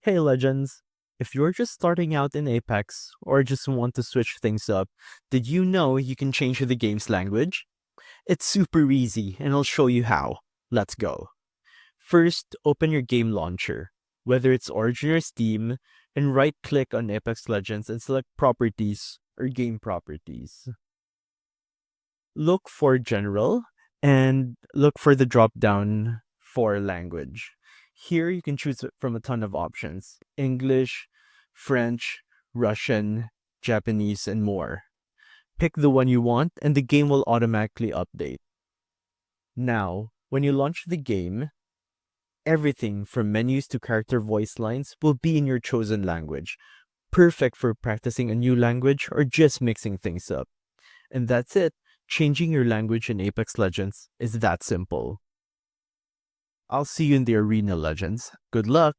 Hey Legends! If you're just starting out in Apex or just want to switch things up, did you know you can change the game's language? It's super easy and I'll show you how. Let's go. First, open your game launcher, whether it's Origin or Steam, and right click on Apex Legends and select Properties or Game Properties. Look for General and look for the drop down for Language. Here you can choose from a ton of options: English, French, Russian, Japanese, and more. Pick the one you want and the game will automatically update. Now, when you launch the game, everything from menus to character voice lines will be in your chosen language, perfect for practicing a new language or just mixing things up. And that's it. Changing your language in Apex Legends is that simple. I'll see you in the arena, Legends. Good luck!